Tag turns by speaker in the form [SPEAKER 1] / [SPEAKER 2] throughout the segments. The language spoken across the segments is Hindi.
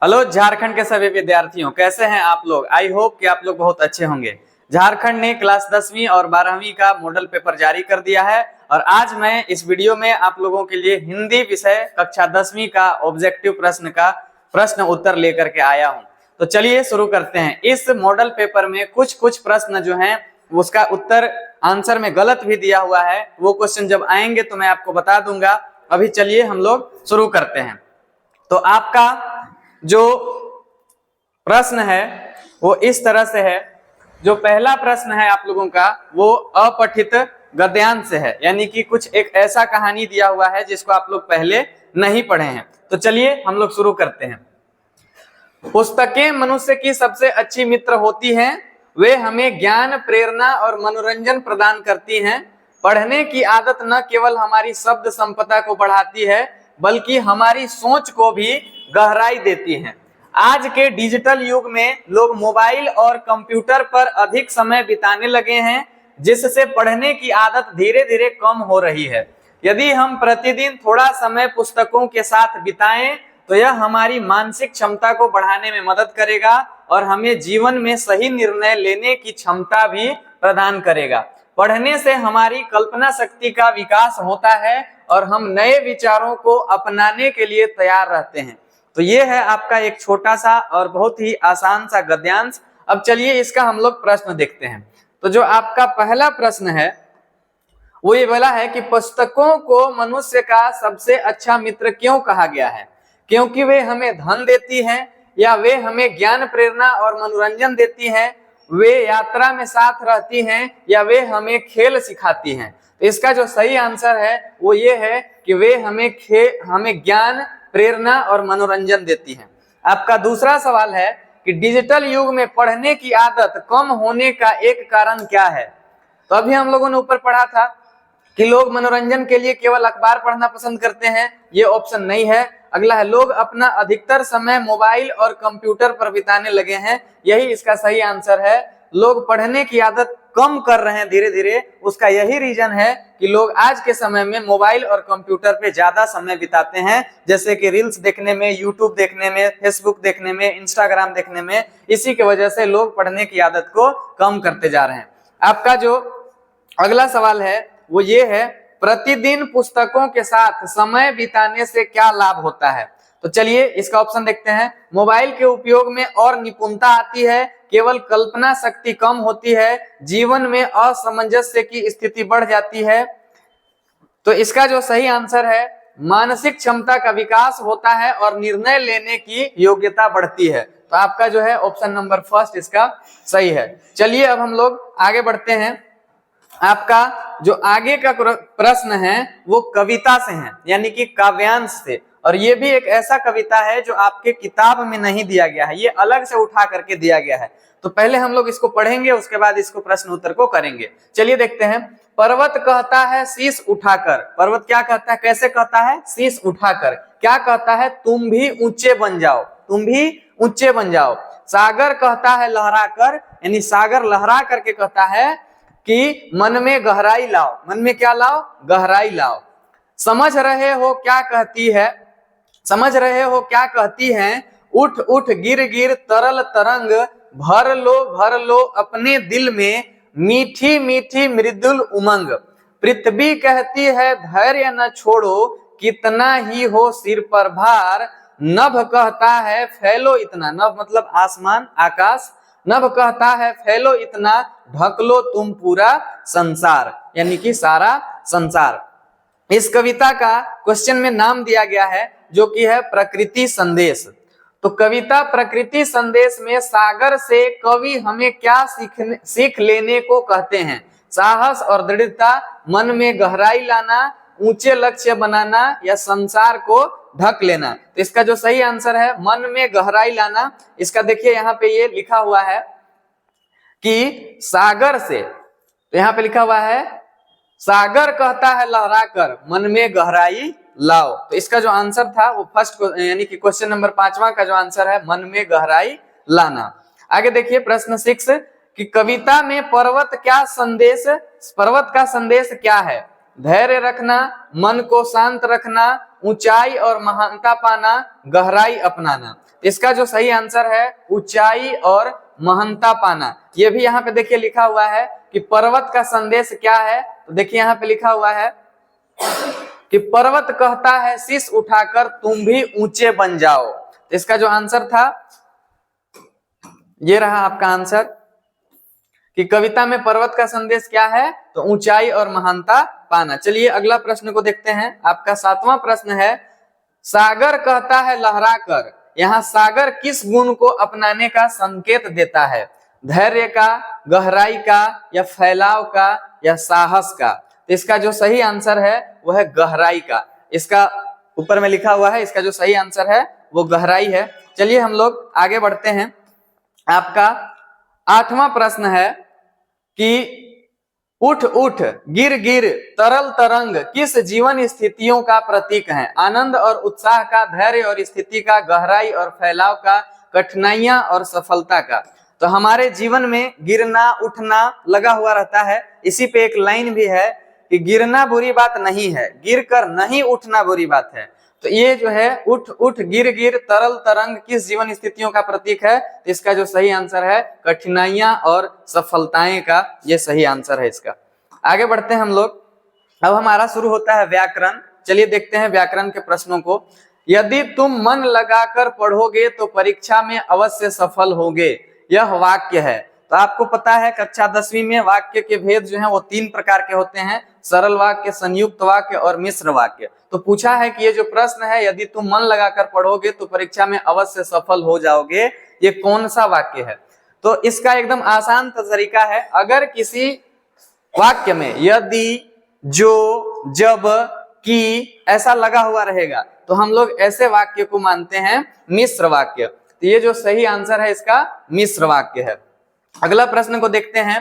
[SPEAKER 1] हेलो झारखंड के सभी विद्यार्थियों, कैसे हैं आप लोग। आई होप कि आप लोग बहुत अच्छे होंगे। झारखंड ने क्लास 10वीं और 12वीं का मॉडल पेपर जारी कर दिया है और आज मैं इस वीडियो में आप लोगों के लिए हिंदी विषय कक्षा 10वीं का ऑब्जेक्टिव प्रश्न का प्रश्न उत्तर लेकर के आया हूं। तो चलिए शुरू करते हैं। इस मॉडल पेपर में कुछ प्रश्न जो हैं उसका उत्तर आंसर में गलत भी दिया हुआ है। वो क्वेश्चन जब आएंगे तो मैं आपको बता दूंगा। अभी चलिए हम लोग शुरू करते हैं। तो आपका जो प्रश्न है वो इस तरह से है। जो पहला प्रश्न है आप लोगों का वो अपठित गद्यांश है, यानी कि कुछ एक ऐसा कहानी दिया हुआ है जिसको आप लोग पहले नहीं पढ़े हैं। तो चलिए हम लोग शुरू करते हैं। पुस्तकें मनुष्य की सबसे अच्छी मित्र होती हैं। वे हमें ज्ञान, प्रेरणा और मनोरंजन प्रदान करती हैं। पढ़ने की आदत न केवल हमारी शब्द संपदा को बढ़ाती है बल्कि हमारी सोच को भी गहराई देती हैं। आज के डिजिटल युग में लोग मोबाइल और कंप्यूटर पर अधिक समय बिताने लगे हैं, जिससे पढ़ने की आदत धीरे धीरे कम हो रही है। यदि हम प्रतिदिन थोड़ा समय पुस्तकों के साथ बिताएं तो यह हमारी मानसिक क्षमता को बढ़ाने में मदद करेगा और हमें जीवन में सही निर्णय लेने की क्षमता भी प्रदान करेगा। पढ़ने से हमारी कल्पना शक्ति का विकास होता है और हम नए विचारों को अपनाने के लिए तैयार रहते हैं। तो ये है आपका एक छोटा सा और बहुत ही आसान सा गद्यांश। अब चलिए इसका हम लोग प्रश्न देखते हैं। तो जो आपका पहला प्रश्न है वो ये बोला है कि पुस्तकों को मनुष्य का सबसे अच्छा मित्र क्यों कहा गया है। क्योंकि वे हमें धन देती हैं, या वे हमें ज्ञान, प्रेरणा और मनोरंजन देती हैं, वे यात्रा में साथ रहती हैं, या वे हमें खेल सिखाती हैं। तो इसका जो सही आंसर है वो ये है कि वे हमें ज्ञान, प्रेरणा और मनोरंजन देती हैं। आपका दूसरा सवाल है कि डिजिटल युग में पढ़ने की आदत कम होने का एक कारण क्या है। तो अभी हम लोगों ने ऊपर पढ़ा था कि लोग मनोरंजन के लिए केवल अखबार पढ़ना पसंद करते हैं, ये ऑप्शन नहीं है। अगला है लोग अपना अधिकतर समय मोबाइल और कंप्यूटर पर बिताने लगे हैं, यही इसका सही आंसर है। लोग पढ़ने की आदत कम कर रहे हैं धीरे धीरे, उसका यही रीजन है कि लोग आज के समय में मोबाइल और कंप्यूटर पे ज्यादा समय बिताते हैं, जैसे कि रील्स देखने में, यूट्यूब देखने में, फेसबुक देखने में, इंस्टाग्राम देखने में। इसी की वजह से लोग पढ़ने की आदत को कम करते जा रहे हैं। आपका जो अगला सवाल है वो ये है, प्रतिदिन पुस्तकों के साथ समय बिताने से क्या लाभ होता है। तो चलिए इसका ऑप्शन देखते हैं। मोबाइल के उपयोग में और निपुणता आती है, केवल कल्पना शक्ति कम होती है, जीवन में असामंजस्य की स्थिति बढ़ जाती है। तो इसका जो सही आंसर है, मानसिक क्षमता का विकास होता है और निर्णय लेने की योग्यता बढ़ती है। तो आपका जो है ऑप्शन नंबर फर्स्ट इसका सही है। चलिए अब हम लोग आगे बढ़ते हैं। आपका जो आगे का प्रश्न है वो कविता से है, यानी कि काव्यांश से। और ये भी एक ऐसा कविता है जो आपके किताब में नहीं दिया गया है, ये अलग से उठा करके दिया गया है। तो पहले हम लोग इसको पढ़ेंगे, उसके बाद इसको प्रश्न उत्तर को करेंगे। चलिए देखते हैं। पर्वत कहता है शीश उठाकर। पर्वत क्या कहता है, कैसे कहता है, शीश उठाकर। क्या कहता है, तुम भी ऊंचे बन जाओ, तुम भी ऊंचे बन जाओ। सागर कहता है लहरा कर, यानी सागर लहरा करके कहता है कि मन में गहराई लाओ। मन में क्या लाओ, गहराई लाओ। समझ रहे हो क्या कहती है, समझ रहे हो क्या कहती हैं, उठ उठ गिर गिर तरल तरंग, भर लो अपने दिल में मीठी मीठी मृदुल उमंग। पृथ्वी कहती है धैर्य न छोड़ो, कितना ही हो सिर पर भार। नभ कहता है फैलो इतना, नभ मतलब आसमान, आकाश। नभ कहता है फैलो इतना, ढक लो तुम पूरा संसार, यानी कि सारा संसार। इस कविता का क्वेश्चन में नाम दिया गया है जो कि है प्रकृति संदेश। तो कविता प्रकृति संदेश में सागर से कवि हमें क्या सीख लेने को कहते हैं। साहस और दृढ़ता, मन में गहराई लाना, ऊंचे लक्ष्य बनाना, या संसार को ढक लेना। तो इसका जो सही आंसर है मन में गहराई लाना। इसका देखिए यहाँ पे ये लिखा हुआ है कि सागर से, तो यहाँ पे लिखा हुआ है सागर कहता है लहरा कर, मन में गहराई लाओ। तो इसका जो आंसर था वो फर्स्ट, यानी कि क्वेश्चन नंबर 5वां का जो आंसर है मन में गहराई लाना। आगे देखिए प्रश्न 6 कि कविता में पर्वत का संदेश क्या है। धैर्य रखना, मन को शांत रखना, ऊंचाई और महानता पाना, गहराई अपनाना। इसका जो सही आंसर है ऊंचाई और महानता पाना। ये भी यहाँ पे देखिए लिखा हुआ है कि पर्वत का संदेश क्या है, तो देखिए यहाँ पे लिखा हुआ है कि पर्वत कहता है शीश उठाकर तुम भी ऊंचे बन जाओ। तो इसका जो आंसर था ये रहा आपका आंसर कि कविता में पर्वत का संदेश क्या है, तो ऊंचाई और महानता पाना। चलिए अगला प्रश्न को देखते हैं। आपका 7वां प्रश्न है, सागर कहता है लहरा कर। यहाँ सागर किस गुण को अपनाने का संकेत देता है? धैर्य का, गहराई का, या फैलाव का, या साहस का? तो इसका जो सही आंसर है वो है गहराई का। इसका ऊपर में लिखा हुआ है, इसका जो सही आंसर है वो गहराई है। चलिए हम लोग आगे बढ़ते हैं। आपका 8वां प्रश्न है कि उठ उठ गिर गिर तरल तरंग किस जीवन स्थितियों का प्रतीक है? आनंद और उत्साह का, धैर्य और स्थिति का, गहराई और फैलाव का, कठिनाइयां और सफलता का? तो हमारे जीवन में गिरना उठना लगा हुआ रहता है। इसी पे एक लाइन भी है कि गिरना बुरी बात नहीं है, गिर कर नहीं उठना बुरी बात है। तो ये जो है उठ उठ गिर गिर तरल तरंग किस जीवन स्थितियों का प्रतीक है? तो इसका जो सही आंसर है कठिनाइयां और सफलताएं का, ये सही आंसर है इसका। आगे बढ़ते हैं हम लोग। अब हमारा शुरू होता है व्याकरण। चलिए देखते हैं व्याकरण के प्रश्नों को। यदि तुम मन लगाकर पढ़ोगे तो परीक्षा में अवश्य सफल होगे, यह वाक्य है। तो आपको पता है कक्षा 10वीं में वाक्य के भेद जो है वो 3 प्रकार के होते हैं, सरल वाक्य, संयुक्त वाक्य और मिश्र वाक्य। तो पूछा है कि ये जो प्रश्न है, यदि तुम मन लगाकर पढ़ोगे तो परीक्षा में अवश्य सफल हो जाओगे, ये कौन सा वाक्य है? तो इसका एकदम आसान तरीका है, अगर किसी वाक्य में यदि, जो, जब, कि ऐसा लगा हुआ रहेगा तो हम लोग ऐसे वाक्य को मानते हैं मिश्र वाक्य। तो ये जो सही आंसर है इसका मिश्र वाक्य है। अगला प्रश्न को देखते हैं।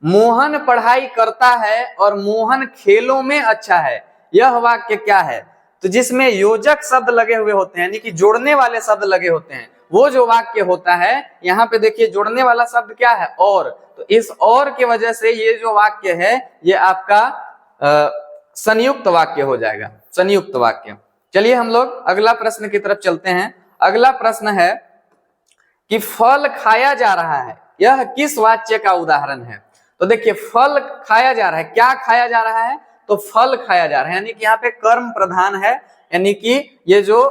[SPEAKER 1] मोहन पढ़ाई करता है और मोहन खेलों में अच्छा है, यह वाक्य क्या है? तो जिसमें योजक शब्द लगे हुए होते हैं, यानी कि जोड़ने वाले शब्द लगे होते हैं, वो जो वाक्य होता है, यहाँ पे देखिए जोड़ने वाला शब्द क्या है? और। तो इस और की वजह से ये जो वाक्य है ये आपका संयुक्त वाक्य हो जाएगा, संयुक्त वाक्य। चलिए हम लोग अगला प्रश्न की तरफ चलते हैं। अगला प्रश्न है कि फल खाया जा रहा है, यह किस वाक्य का उदाहरण है? तो देखिए फल खाया जा रहा है, क्या खाया जा रहा है? तो फल खाया जा रहा है, यानी कि यहाँ पे कर्म प्रधान है, यानी कि ये जो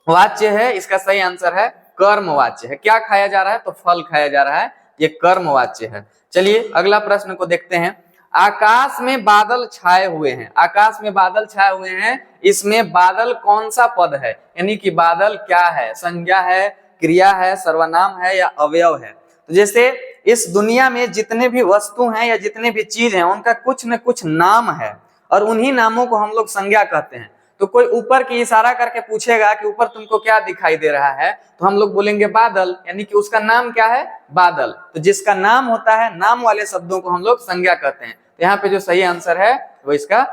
[SPEAKER 1] वाच्य है इसका सही आंसर है कर्म वाच्य है। क्या खाया जा रहा है? तो फल खाया जा रहा है, ये कर्म वाच्य है। चलिए अगला प्रश्न को देखते हैं। आकाश में बादल छाए हुए हैं, आकाश में बादल छाए हुए हैं, इसमें बादल कौन सा पद है? यानी कि बादल क्या है? संज्ञा है, क्रिया है, सर्वनाम है, या अवयव है? तो जैसे इस दुनिया में जितने भी वस्तु हैं या जितने भी चीज हैं उनका कुछ न कुछ नाम है और उन्हीं नामों को हम लोग संज्ञा कहते हैं। तो कोई ऊपर की इशारा करके पूछेगा कि ऊपर तुमको क्या दिखाई दे रहा है, तो हम लोग बोलेंगे बादल, यानी कि उसका नाम क्या है? बादल। तो जिसका नाम होता है, नाम वाले शब्दों को हम लोग संज्ञा कहते हैं। तो यहाँ पे जो सही आंसर है वो इसका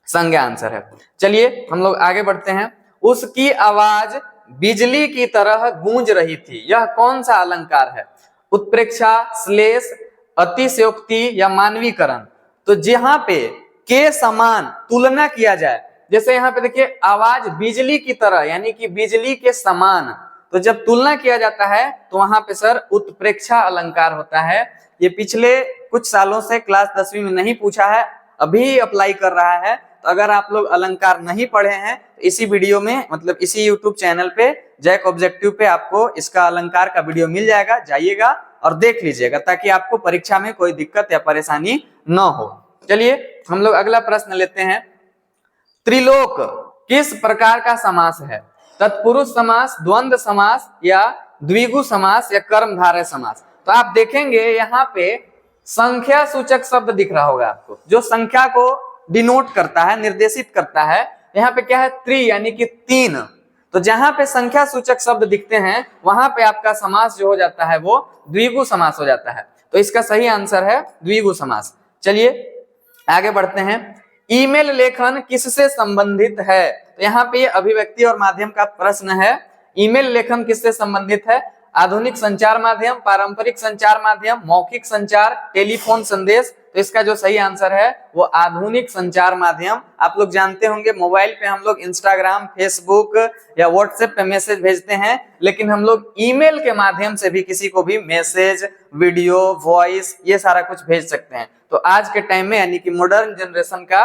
[SPEAKER 1] संज्ञा आंसर है। चलिए हम लोग आगे बढ़ते हैं। उसकी आवाज बिजली की तरह गूंज रही थी, यह कौन सा अलंकार है? उत्प्रेक्षा, श्लेष, अतिशयोक्ति, या मानवीकरण? तो जहां पे के समान तुलना किया जाए, जैसे यहाँ पे देखिए आवाज बिजली की तरह यानी कि बिजली के समान, तो जब तुलना किया जाता है तो वहां पे सर उत्प्रेक्षा अलंकार होता है। ये पिछले कुछ सालों से क्लास 10वीं में नहीं पूछा है, अभी अप्लाई कर रहा है। तो अगर आप लोग अलंकार नहीं पढ़े हैं तो इसी वीडियो में, मतलब इसी यूट्यूब चैनल पे जैक ऑब्जेक्टिव पे आपको इसका अलंकार का वीडियो मिल जाएगा, जाइएगा और देख लीजिएगा ताकि आपको परीक्षा में कोई दिक्कत या परेशानी न हो। चलिए हम लोग अगला प्रश्न लेते हैं। त्रिलोक किस प्रकार का समास है? तत्पुरुष समास, द्वंद्व समास, या द्विगु समास, या कर्मधारय समास? तो आप देखेंगे यहाँ पे संख्या सूचक शब्द दिख रहा होगा आपको, जो संख्या को डिनोट करता है, निर्देशित करता है। यहाँ पे क्या है? त्रि यानी कि 3। तो जहां पे संख्या सूचक शब्द दिखते हैं वहां पे आपका समास जो हो जाता है वो द्विगु समास हो जाता है। तो इसका सही आंसर है द्विगु समास। चलिए आगे बढ़ते हैं। ईमेल लेखन किससे संबंधित है? तो यहाँ पे अभिव्यक्ति और माध्यम का प्रश्न है। ईमेल लेखन किससे संबंधित है? आधुनिक संचार माध्यम, पारंपरिक संचार माध्यम, मौखिक संचार, टेलीफोन संदेश, तो इसका जो सही आंसर है वो आधुनिक संचार माध्यम। आप लोग जानते होंगे मोबाइल पे हम लोग इंस्टाग्राम, फेसबुक या व्हाट्सएप पे मैसेज भेजते हैं, लेकिन हम लोग ईमेल के माध्यम से भी किसी को भी मैसेज, वीडियो, वॉइस ये सारा कुछ भेज सकते हैं। तो आज के टाइम में यानी कि मॉडर्न जनरेशन का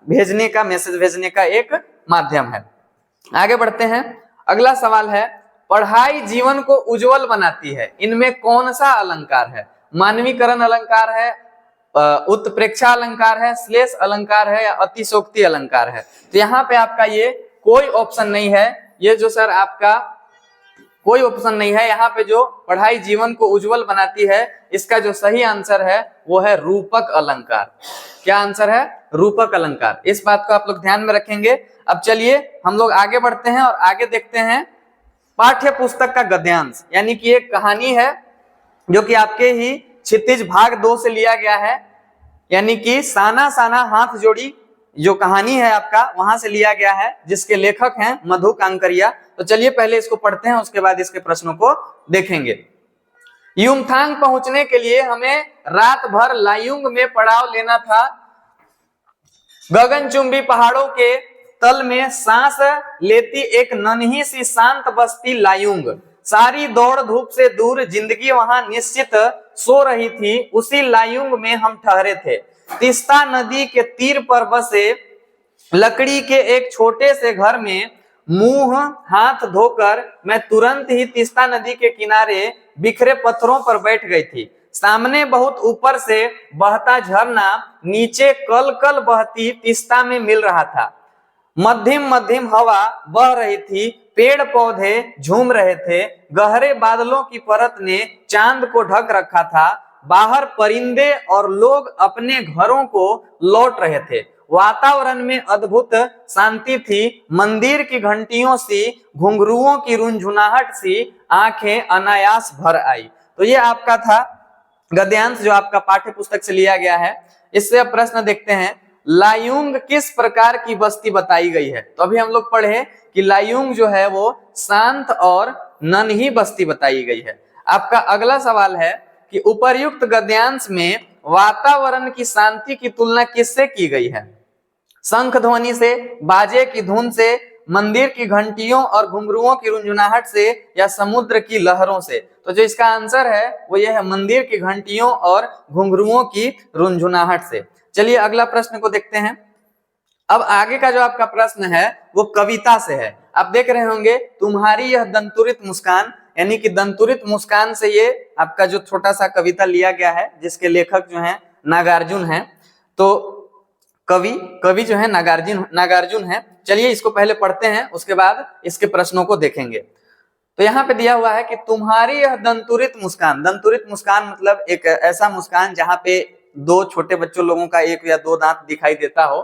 [SPEAKER 1] भेजने का, मैसेज भेजने का एक माध्यम है। आगे बढ़ते हैं। अगला सवाल है, पढ़ाई जीवन को उज्जवल बनाती है, इनमें कौन सा अलंकार है? मानवीकरण अलंकार है, उत्प्रेक्षा अलंकार है, श्लेष अलंकार है या अतिशोक्ति अलंकार है? तो यहाँ पे आपका ये कोई ऑप्शन नहीं है, ये जो सर आपका कोई ऑप्शन नहीं है। यहाँ पे जो पढ़ाई जीवन को उज्जवल बनाती है, इसका जो सही आंसर है वो है रूपक अलंकार। क्या आंसर है? रूपक अलंकार। इस बात को आप लोग ध्यान में रखेंगे। अब चलिए हम लोग आगे बढ़ते हैं और आगे देखते हैं पाठ्य पुस्तक का गद्यांश, यानी कि एक कहानी है जो कि आपके ही क्षितिज भाग 2 से लिया गया है, यानी कि साना साना हाथ जोड़ी जो कहानी है आपका वहां से लिया गया है, जिसके लेखक हैं मधु कांकरिया। तो चलिए पहले इसको पढ़ते हैं, उसके बाद इसके प्रश्नों को देखेंगे। युमथांग पहुंचने के लिए हमें रात भर लायुंग में पड़ाव लेना था। गगनचुंबी पहाड़ों के तल में सांस लेती एक नन्ही सी शांत बस्ती लायुंग। सारी दौड़ धूप से दूर जिंदगी वहां निश्चित सो रही थी। उसी लायुंग में हम ठहरे थे। तीस्ता नदी के तीर पर बसे लकड़ी के एक छोटे से घर में मुंह हाथ धोकर मैं तुरंत ही तीस्ता नदी के किनारे बिखरे पत्थरों पर बैठ गई थी। सामने बहुत ऊपर से बहता झरना नीचे कल कल बहती तीस्ता में मिल रहा था। मध्यम मध्यम हवा बह रही थी, पेड़ पौधे झूम रहे थे, गहरे बादलों की परत ने चांद को ढक रखा था। बाहर परिंदे और लोग अपने घरों को लौट रहे थे। वातावरण में अद्भुत शांति थी। मंदिर की घंटियों सी, घुंघरुओं की रुनझुनाहट सी आंखें अनायास भर आई। तो ये आपका था गद्यांश जो आपका पाठ्य पुस्तक से लिया गया है। इससे अब प्रश्न देखते हैं, लायुंग किस प्रकार की बस्ती बताई गई है? तो अभी हम लोग पढ़े कि लायुंग जो है वो शांत और नन्ही बस्ती बताई गई है। आपका अगला सवाल है कि उपर्युक्त गद्यांश में वातावरण की शांति की तुलना किससे की गई है? शंख ध्वनि से, बाजे की धुन से, मंदिर की घंटियों और घुंघरुओं की रुंझुनाहट से या समुद्र की लहरों से? तो जो इसका आंसर है वो ये है मंदिर की घंटियों और घुंघरुओं की रुंझुनाहट से। चलिए अगला प्रश्न को देखते हैं। अब आगे का जो आपका प्रश्न है वो कविता से है। आप देख रहे होंगे तुम्हारी यह दंतुरित मुस्कान, यानी कि दंतुरित मुस्कान से ये आपका जो छोटा सा कविता लिया गया है, जिसके लेखक जो हैं नागार्जुन हैं। तो कवि जो है नागार्जुन है। चलिए इसको पहले पढ़ते हैं, उसके बाद इसके प्रश्नों को देखेंगे। तो यहाँ पे दिया हुआ है कि तुम्हारी यह दंतुरित मुस्कान। दंतुरित मुस्कान मतलब एक ऐसा मुस्कान जहाँ पे दो छोटे बच्चों लोगों का एक या दो दांत दिखाई देता हो।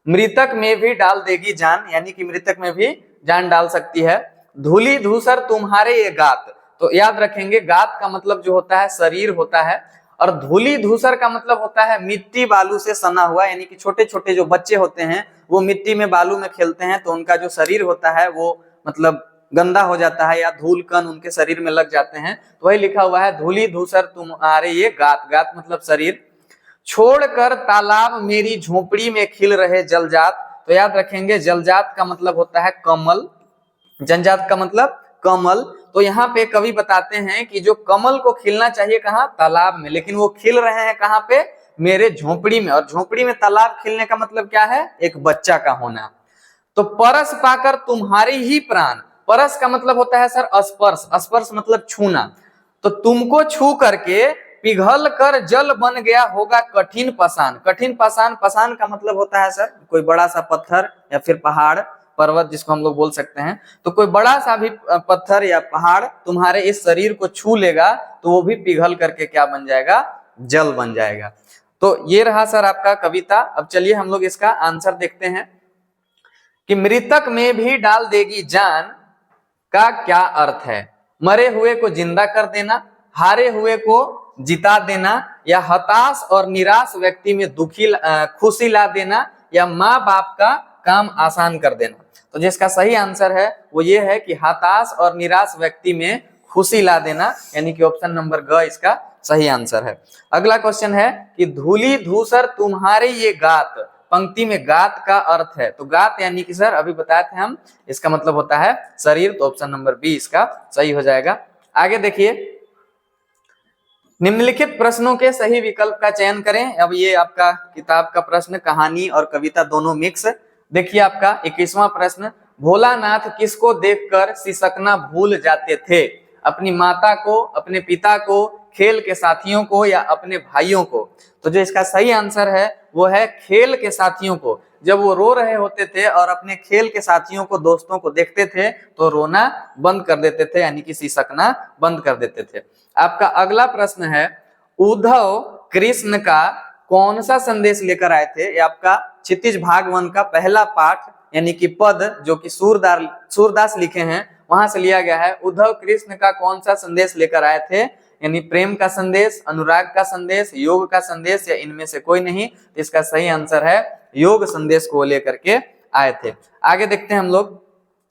[SPEAKER 1] मृतक में भी डाल देगी जान, यानी कि मृतक में भी जान डाल सकती है। धूली धूसर तुम्हारे ये गात, तो याद रखेंगे गात का मतलब जो होता है शरीर होता है, और धूली धूसर का मतलब होता है मिट्टी बालू से सना हुआ, यानी कि छोटे छोटे जो बच्चे होते हैं वो मिट्टी में बालू में खेलते हैं तो उनका जो शरीर होता है वो मतलब गंदा हो जाता है या धूल कण उनके शरीर में लग जाते हैं। तो वही लिखा हुआ है धूली धूसर तुम्हारे ये गात, गात मतलब शरीर। छोड़कर तालाब मेरी झोपड़ी में खिल रहे जलजात, तो याद रखेंगे जलजात का मतलब होता है कमल, जनजात का मतलब कमल। तो यहाँ पे कवि बताते हैं कि जो कमल को खिलना चाहिए कहाँ? तालाब में, लेकिन वो खिल रहे हैं कहाँ पे? मेरे झोपड़ी में। और झोपड़ी में तालाब खिलने का मतलब क्या है? एक बच्चा का होना। तो परस पाकर तुम्हारी ही प्राण, परस का मतलब होता है सर स्पर्श, स्पर्श मतलब छूना। तो तुमको छू करके पिघल कर जल बन गया होगा कठिन पाषाण। कठिन पाषाण, पाषाण का मतलब होता है सर कोई बड़ा सा पत्थर या फिर पहाड़, पर्वत जिसको हम लोग बोल सकते हैं। तो कोई बड़ा सा भी पत्थर या पहाड़ तुम्हारे इस शरीर को छू लेगा तो वो भी पिघल करके क्या बन जाएगा? जल बन जाएगा। तो ये रहा सर आपका कविता। अब चलिए हम लोग इसका आंसर देखते हैं कि मृतक में भी डाल देगी जान का क्या अर्थ है? मरे हुए को जिंदा कर देना, हारे हुए को जिता देना, या हताश और निराश व्यक्ति में खुशी ला देना, या माँ बाप का काम आसान कर देना। तो जिसका सही आंसर है वो ये है कि हताश और निराश व्यक्ति में खुशी ला देना, यानी कि ऑप्शन नंबर ग इसका सही आंसर है। अगला क्वेश्चन है कि धूली धूसर तुम्हारे ये गात, पंक्ति में गात का अर्थ है, तो गात यानी कि सर अभी बताए थे हम, इसका मतलब होता है शरीर, तो ऑप्शन नंबर बी इसका सही हो जाएगा। आगे देखिए, निम्नलिखित प्रश्नों के सही विकल्प का चयन करें। अब ये आपका किताब का प्रश्न, कहानी और कविता दोनों मिक्स। देखिए आपका 21वां प्रश्न, भोलानाथ किसको देखकर सिसकना भूल जाते थे? अपनी माता को, अपने पिता को, खेल के साथियों को या अपने भाइयों को? तो जो इसका सही आंसर है वो है खेल के साथियों को। जब वो रो रहे होते थे और अपने खेल के साथियों को, दोस्तों को देखते थे तो रोना बंद कर देते थे, यानी कि सिसकना बंद कर देते थे। आपका अगला प्रश्न है, उद्धव कृष्ण का कौन सा संदेश लेकर आए थे? ये आपका क्षितिज भाग 1 का पहला पाठ यानी कि पद, जो कि सूरदास लिखे हैं, वहां से लिया गया है। उद्धव कृष्ण का कौन सा संदेश लेकर आए थे? यानी प्रेम का संदेश, अनुराग का संदेश, योग का संदेश या इनमें से कोई नहीं? तो इसका सही आंसर है योग संदेश को लेकर के आए थे। आगे देखते हैं हम लोग,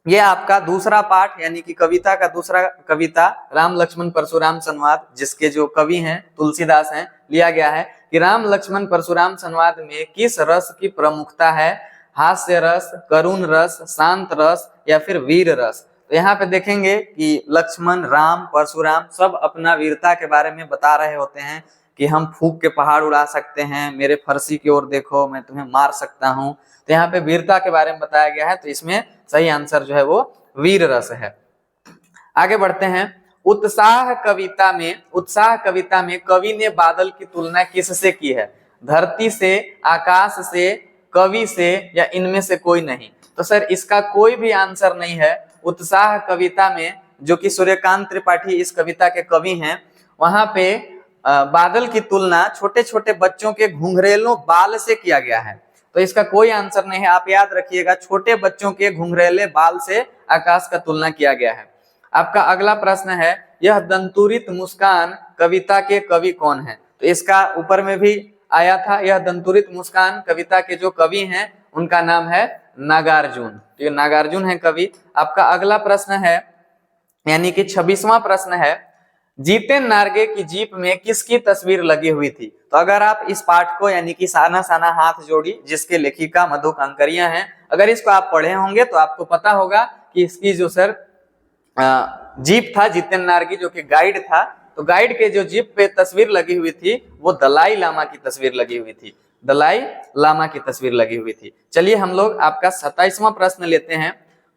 [SPEAKER 1] ये आपका दूसरा पाठ यानी कि कविता का दूसरा कविता राम लक्ष्मण परशुराम संवाद, जिसके जो कवि हैं तुलसीदास हैं, लिया गया है कि राम लक्ष्मण परशुराम संवाद में किस रस की प्रमुखता है? हास्य रस, करुण रस, शांत रस या फिर वीर रस? तो यहाँ पे देखेंगे कि लक्ष्मण, राम, परशुराम सब अपना वीरता के बारे में बता रहे होते हैं कि हम फूंक के पहाड़ उड़ा सकते हैं, मेरे फरसी की ओर देखो, मैं तुम्हें मार सकता हूँ। तो यहाँ पे वीरता के बारे में बताया गया है, तो इसमें सही आंसर जो है वो वीर रस है। आगे बढ़ते हैं, उत्साह कविता में कवि ने बादल की तुलना किससे की है? धरती से, आकाश से, कवि से या इनमें से कोई नहीं? तो सर इसका कोई भी आंसर नहीं है। उत्साह कविता में, जो कि सूर्यकांत त्रिपाठी इस कविता के कवि हैं, वहां पे बादल की तुलना छोटे छोटे बच्चों के घुंघरेलों बाल से किया गया है। तो इसका कोई आंसर नहीं है। आप याद रखिएगा, छोटे बच्चों के घुंघरेले बाल से आकाश का तुलना किया गया है। आपका अगला प्रश्न है, यह दंतुरित मुस्कान कविता के कवि कौन है? तो इसका ऊपर में भी आया था, यह दंतुरित मुस्कान कविता के जो कवि हैं उनका नाम है नागार्जुन। तो ये नागार्जुन है कवि। आपका अगला प्रश्न है, यानी कि 26वां प्रश्न है, जितेन नार्गे की जीप में किसकी तस्वीर लगी हुई थी? तो अगर आप इस पाठ को, यानी कि साना साना हाथ जोड़ी, जिसके लेखिका मधु कांकरिया हैं, अगर इसको आप पढ़े होंगे तो आपको पता होगा कि इसकी जो सर जीप था जितेन नार्गी, जो कि गाइड था, तो गाइड के जो जीप पे तस्वीर लगी हुई थी वो दलाई लामा की तस्वीर लगी हुई थी, दलाई लामा की तस्वीर लगी हुई थी। चलिए हम लोग आपका 27वां प्रश्न लेते हैं,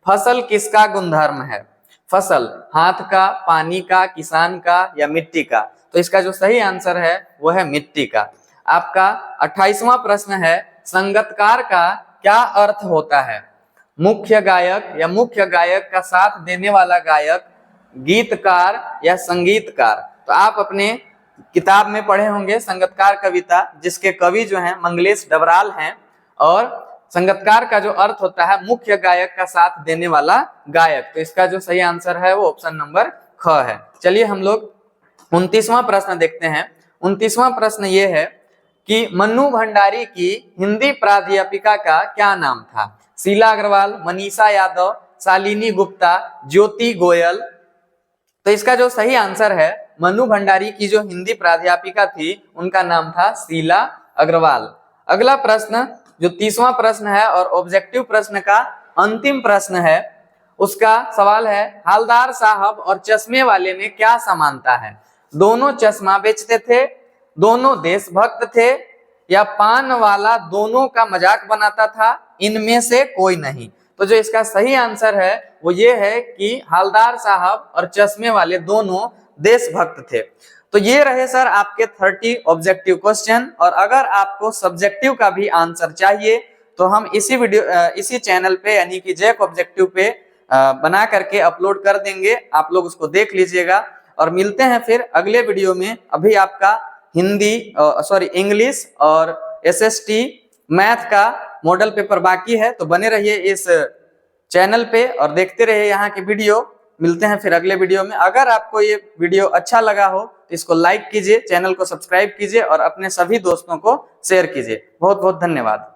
[SPEAKER 1] फसल किसका गुणधर्म है? फसल हाथ का, पानी का, किसान का या मिट्टी का? तो इसका जो सही आंसर है वो है मिट्टी का। आपका 28वां प्रश्न है, संगतकार का क्या अर्थ होता है? मुख्य गायक या मुख्य गायक का साथ देने वाला गायक, गीतकार या संगीतकार? तो आप अपने किताब में पढ़े होंगे संगतकार कविता, जिसके कवि जो हैं मंगलेश डबराल हैं, और संगतकार का जो अर्थ होता है मुख्य गायक का साथ देने वाला गायक। तो इसका जो सही आंसर है वो ऑप्शन नंबर ख है। चलिए हम लोग 29वां प्रश्न देखते हैं। 29वां प्रश्न ये है कि मन्नू भंडारी की हिंदी प्राध्यापिका का क्या नाम था? शीला अग्रवाल, मनीषा यादव, शालिनी गुप्ता, ज्योति गोयल? तो इसका जो सही आंसर है, मन्नू भंडारी की जो हिंदी प्राध्यापिका थी उनका नाम था शीला अग्रवाल। अगला प्रश्न जो 30वां प्रश्न है और ऑब्जेक्टिव प्रश्न का अंतिम प्रश्न है, उसका सवाल है, हालदार साहब और चश्मे वाले में क्या समानता है? दोनों चश्मा बेचते थे, दोनों देशभक्त थे, या पान वाला दोनों का मजाक बनाता था, इनमें से कोई नहीं? तो जो इसका सही आंसर है वो ये है कि हालदार साहब और चश्मे वाले दोनों देशभक्त थे। तो ये रहे सर आपके 30 ऑब्जेक्टिव क्वेश्चन। और अगर आपको सब्जेक्टिव का भी आंसर चाहिए तो हम इसी चैनल पे, यानी कि जैक ऑब्जेक्टिव पे बना करके अपलोड कर देंगे, आप लोग उसको देख लीजिएगा। और मिलते हैं फिर अगले वीडियो में। अभी आपका इंग्लिश और SST मैथ का मॉडल पेपर बाकी है, तो बने रहिए इस चैनल पे और देखते रहिए यहाँ की वीडियो। मिलते हैं फिर अगले वीडियो में। अगर आपको ये वीडियो अच्छा लगा हो तो इसको लाइक कीजिए, चैनल को सब्सक्राइब कीजिए और अपने सभी दोस्तों को शेयर कीजिए। बहुत बहुत धन्यवाद।